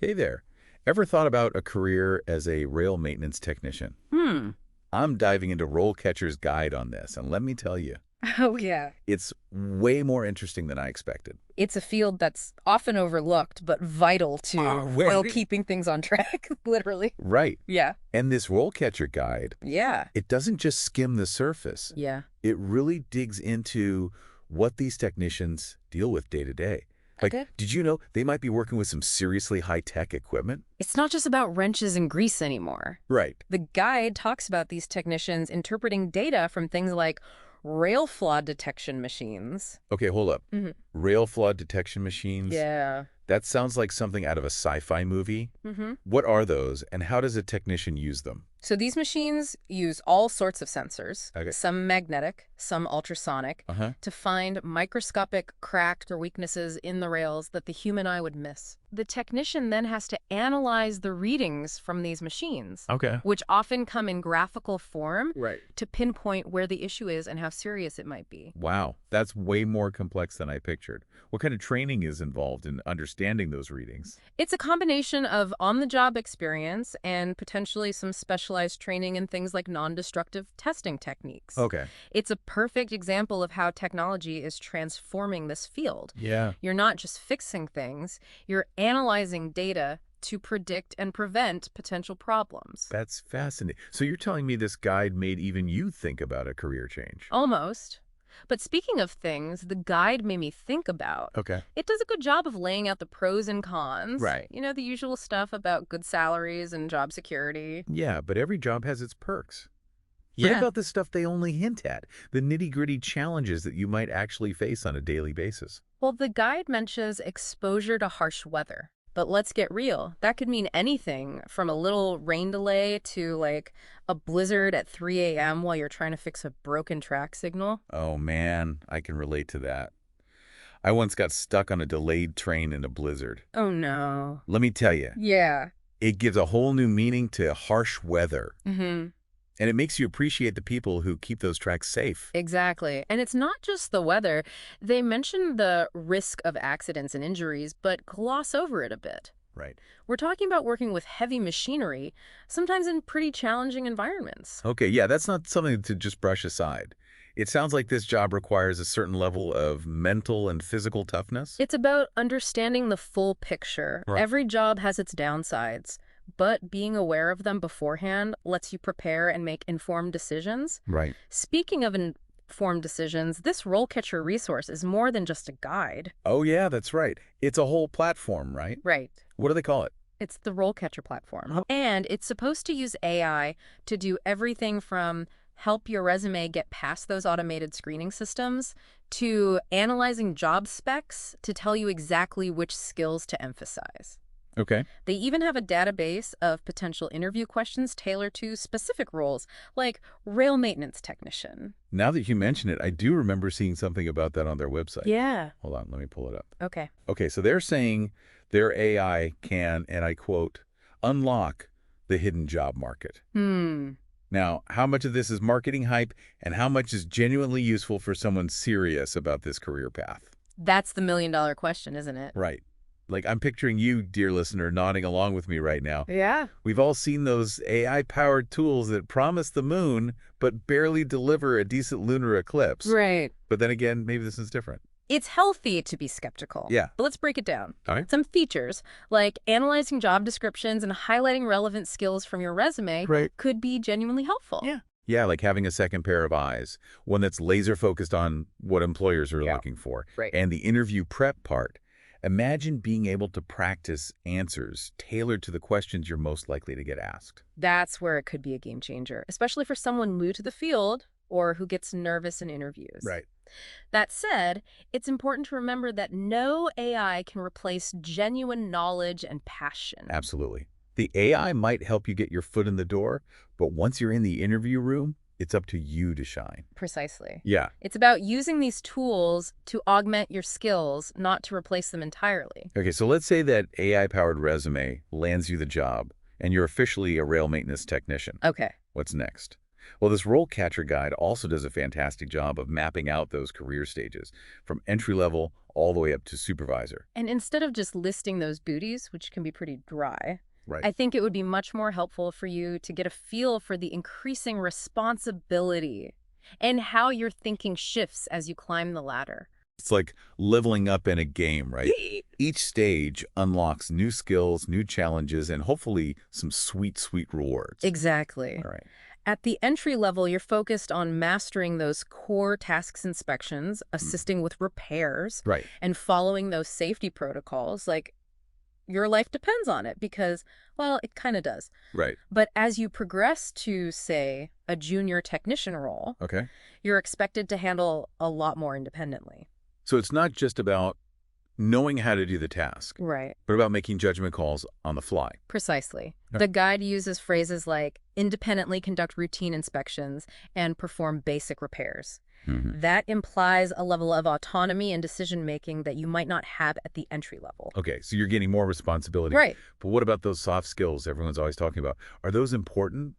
Hey there. Ever thought about a career as a rail maintenance technician? Hmm. I'm diving into RoleCatcher's guide on this, and let me tell you, Oh, yeah. it's way more interesting than I expected. It's a field that's often overlooked, but vital to, well, Very. keeping things on track, literally. Right. Yeah. And this RoleCatcher guide, Yeah. it doesn't just skim the surface. Yeah. It really digs into what these technicians deal with day to day. Like, Okay. did you know they might be working with some seriously high-tech equipment? It's not just about wrenches and grease anymore. Right. The guide talks about these technicians interpreting data from things like rail flaw detection machines. Okay, hold up. Hmm. Rail flood detection machines? Yeah. That sounds like something out of a sci-fi movie. Hmm. What are those, and how does a technician use them? So these machines use all sorts of sensors, Okay. some magnetic, some ultrasonic, Uh-huh. to find microscopic cracks or weaknesses in the rails that the human eye would miss. The technician then has to analyze the readings from these machines, Okay. which often come in graphical form, Right. to pinpoint where the issue is and how serious it might be. Wow, that's way more complex than I pictured. What kind of training is involved in understanding those readings? It's a combination of on-the-job experience and potentially some specialized training in things like non-destructive testing techniques. Okay. It's a perfect example of how technology is transforming this field. Yeah. You're not just fixing things, you're analyzing data to predict and prevent potential problems. That's fascinating. So you're telling me this guide made even you think about a career change? Almost. But speaking of things the guide made me think about, Okay. it does a good job of laying out the pros and cons. Right. You know, the usual stuff about good salaries and job security. Yeah, but every job has its perks. Forget about the stuff they only hint at, the nitty-gritty challenges that you might actually face on a daily basis. Well, the guide mentions exposure to harsh weather. But let's get real. That could mean anything from a little rain delay to like a blizzard at 3 a.m. while you're trying to fix a broken track signal. Oh man, I can relate to that. I once got stuck on a delayed train in a blizzard. Oh no. Let me tell you, Yeah. it gives a whole new meaning to harsh weather. Mm-hmm. And it makes you appreciate the people who keep those tracks safe. Exactly. And it's not just the weather. They mention the risk of accidents and injuries, but gloss over it a bit. Right. We're talking about working with heavy machinery, sometimes in pretty challenging environments. Okay, yeah, that's not something to just brush aside. It sounds like this job requires a certain level of mental and physical toughness. It's about understanding the full picture. Right. Every job has its downsides, but being aware of them beforehand lets you prepare and make informed decisions. Right. Speaking of informed decisions, this RoleCatcher resource is more than just a guide. Oh, yeah, that's right. It's a whole platform, right? Right. What do they call it? It's the RoleCatcher platform. Oh. And it's supposed to use AI to do everything from help your resume get past those automated screening systems to analyzing job specs to tell you exactly which skills to emphasize. Okay. They even have a database of potential interview questions tailored to specific roles, like rail maintenance technician. Now that you mention it, I do remember seeing something about that on their website. Yeah. Hold on, let me pull it up. Okay. Okay, so they're saying their AI can, and I quote, unlock the hidden job market. Now, how much of this is marketing hype and how much is genuinely useful for someone serious about this career path? That's the million-dollar question, isn't it? Right. Like, I'm picturing you, dear listener, nodding along with me right now. Yeah. We've all seen those AI-powered tools that promise the moon but barely deliver a decent lunar eclipse. Right. But then again, maybe this is different. It's healthy to be skeptical. Yeah. But let's break it down. All right. Some features, like analyzing job descriptions and highlighting relevant skills from your resume, Right. could be genuinely helpful. Yeah. Yeah, like having a second pair of eyes, one that's laser focused on what employers are Yeah. looking for. Right. And the interview prep part. Imagine being able to practice answers tailored to the questions you're most likely to get asked. That's where it could be a game changer, especially for someone new to the field or who gets nervous in interviews. Right. That said, it's important to remember that no AI can replace genuine knowledge and passion. Absolutely. The AI might help you get your foot in the door, but once you're in the interview room, it's up to you to shine. Precisely. Yeah. It's about using these tools to augment your skills, not to replace them entirely. Okay, so let's say that AI-powered resume lands you the job, and you're officially a rail maintenance technician. Okay. What's next? Well, this RoleCatcher guide also does a fantastic job of mapping out those career stages, from entry-level all the way up to supervisor. And instead of just listing those duties, which can be pretty dry, Right. I think it would be much more helpful for you to get a feel for the increasing responsibility and how your thinking shifts as you climb the ladder. It's like leveling up in a game, right? Each stage unlocks new skills, new challenges, and hopefully some sweet, sweet rewards. Exactly. All right. At the entry level, you're focused on mastering those core tasks inspections, assisting with repairs, Right. and following those safety protocols. Like, your life depends on it because, well, it kind of does. Right. But as you progress to, say, a junior technician role, Okay. you're expected to handle a lot more independently. So it's not just about knowing how to do the task, Right. but about making judgment calls on the fly. Precisely. Okay. The guide uses phrases like independently conduct routine inspections and perform basic repairs. That implies a level of autonomy and decision-making that you might not have at the entry level. Okay, so you're getting more responsibility. Right. But what about those soft skills everyone's always talking about? Are those important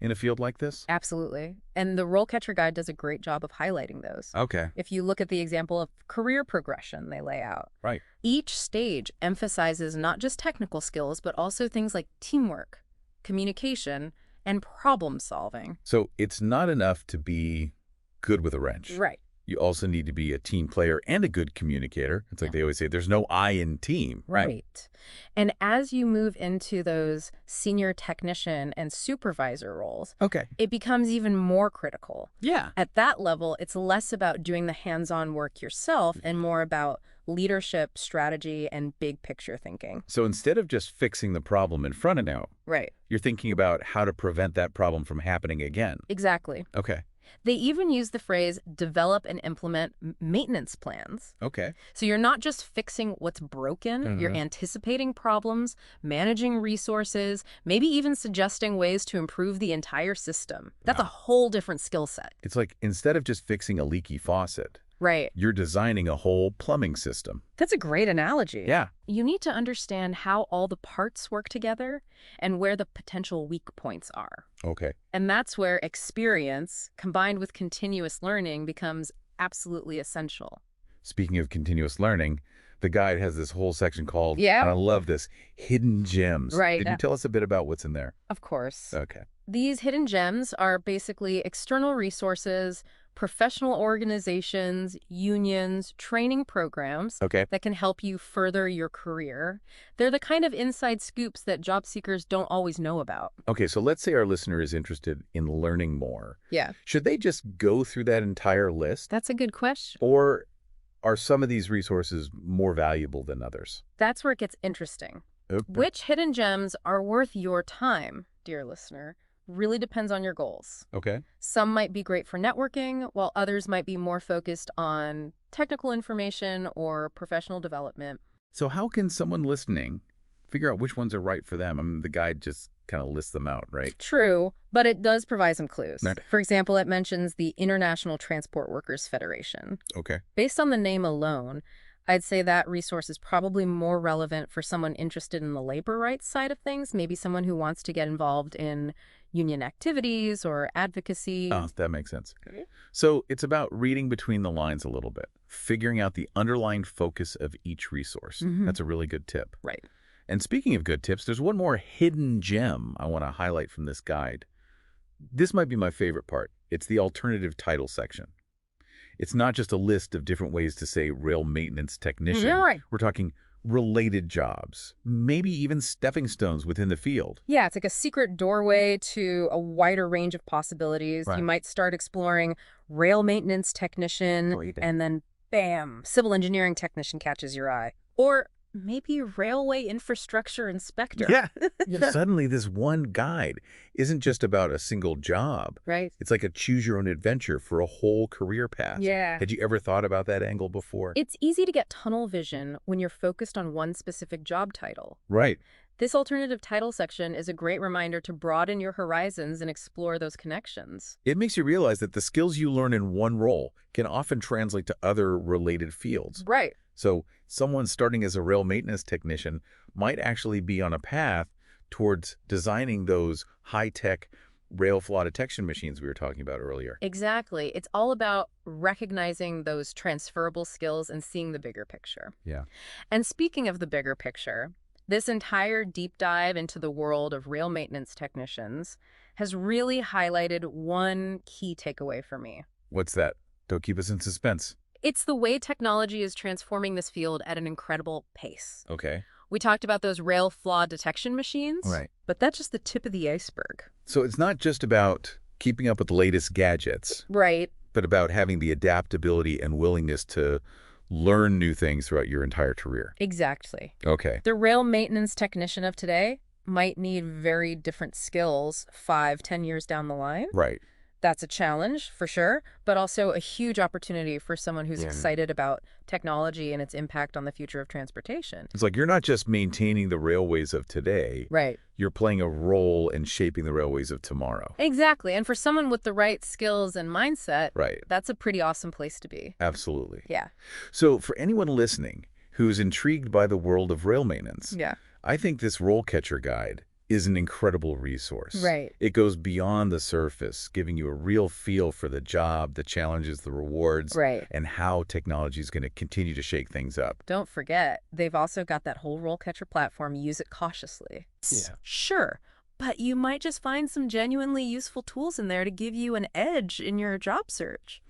in a field like this? Absolutely. And the RoleCatcher guide does a great job of highlighting those. Okay. If you look at the example of career progression they lay out, Right. each stage emphasizes not just technical skills, but also things like teamwork, communication, and problem solving. So it's not enough to be good with a wrench. Right. You also need to be a team player and a good communicator. It's like they always say, there's no I in team. Right. And as you move into those senior technician and supervisor roles, Okay. it becomes even more critical. Yeah. At that level, it's less about doing the hands-on work yourself and more about leadership, strategy, and big picture thinking. So instead of just fixing the problem in front of now, Right. you're thinking about how to prevent that problem from happening again. Exactly. Okay. They even use the phrase develop and implement maintenance plans. Okay. So you're not just fixing what's broken, you're anticipating problems, managing resources, maybe even suggesting ways to improve the entire system. That's a whole different skill set. It's like instead of just fixing a leaky faucet, Right. you're designing a whole plumbing system. That's a great analogy. Yeah. You need to understand how all the parts work together and where the potential weak points are. Okay. And that's where experience, combined with continuous learning, becomes absolutely essential. Speaking of continuous learning, the guide has this whole section called, Yeah. and I love this, hidden gems. Right. Did you tell us a bit about what's in there? Of course. Okay. These hidden gems are basically external resources, professional organizations, unions, training programs Okay. that can help you further your career. They're the kind of inside scoops that job seekers don't always know about. Okay, so let's say our listener is interested in learning more. Yeah. Should they just go through that entire list? That's a good question. Or are some of these resources more valuable than others? That's where it gets interesting. Okay. Which hidden gems are worth your time, dear listener, really depends on your goals. Okay. Some might be great for networking, while others might be more focused on technical information or professional development. So how can someone listening figure out which ones are right for them? I mean, the guide just kind of lists them out, right? True, but it does provide some clues. Right. For example, it mentions the International Transport Workers Federation. Okay. Based on the name alone, I'd say that resource is probably more relevant for someone interested in the labor rights side of things, maybe someone who wants to get involved in union activities or advocacy. Oh, that makes sense. Okay. So it's about reading between the lines a little bit, figuring out the underlying focus of each resource. That's a really good tip. Right. And speaking of good tips, there's one more hidden gem I want to highlight from this guide. This might be my favorite part. It's the alternative title section. It's not just a list of different ways to say rail maintenance technician. Yeah, right. We're talking related jobs, maybe even stepping stones within the field. Yeah, it's like a secret doorway to a wider range of possibilities. Right. You might start exploring rail maintenance technician, Great. and then bam, civil engineering technician catches your eye. Or maybe railway infrastructure inspector. Yeah. Suddenly this one guide isn't just about a single job. Right? It's like a choose your own adventure for a whole career path. Yeah. Had you ever thought about that angle before? It's easy to get tunnel vision when you're focused on one specific job title. Right. This alternative title section is a great reminder to broaden your horizons and explore those connections. It makes you realize that the skills you learn in one role can often translate to other related fields. Right. So someone starting as a rail maintenance technician might actually be on a path towards designing those high-tech rail flaw detection machines we were talking about earlier. Exactly. It's all about recognizing those transferable skills and seeing the bigger picture. Yeah. And speaking of the bigger picture, this entire deep dive into the world of rail maintenance technicians has really highlighted one key takeaway for me. What's that? Don't keep us in suspense. It's the way technology is transforming this field at an incredible pace. Okay. We talked about those rail flaw detection machines, Right. but that's just the tip of the iceberg. So it's not just about keeping up with the latest gadgets, Right. but about having the adaptability and willingness to learn new things throughout your entire career. Exactly. Okay. The rail maintenance technician of today might need very different skills 5, 10 years down the line. Right. That's a challenge, for sure, but also a huge opportunity for someone who's excited about technology and its impact on the future of transportation. It's like you're not just maintaining the railways of today. Right. You're playing a role in shaping the railways of tomorrow. Exactly. And for someone with the right skills and mindset, Right. that's a pretty awesome place to be. Absolutely. Yeah. So for anyone listening who's intrigued by the world of rail maintenance, Yeah. I think this RoleCatcher guide is an incredible resource. Right. It goes beyond the surface, giving you a real feel for the job, the challenges, the rewards, Right. and how technology is going to continue to shake things up. Don't forget, they've also got that whole RoleCatcher platform, use it cautiously. Yeah. Sure, but you might just find some genuinely useful tools in there to give you an edge in your job search.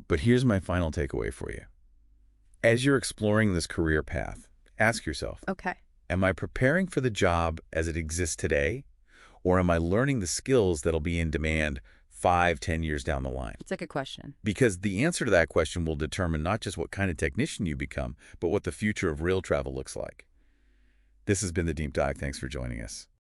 But here's my final takeaway for you. As you're exploring this career path, ask yourself, Okay. am I preparing for the job as it exists today, or am I learning the skills that'll be in demand 5, 10 years down the line? It's a good question. Because the answer to that question will determine not just what kind of technician you become, but what the future of rail travel looks like. This has been The Deep Dive. Thanks for joining us.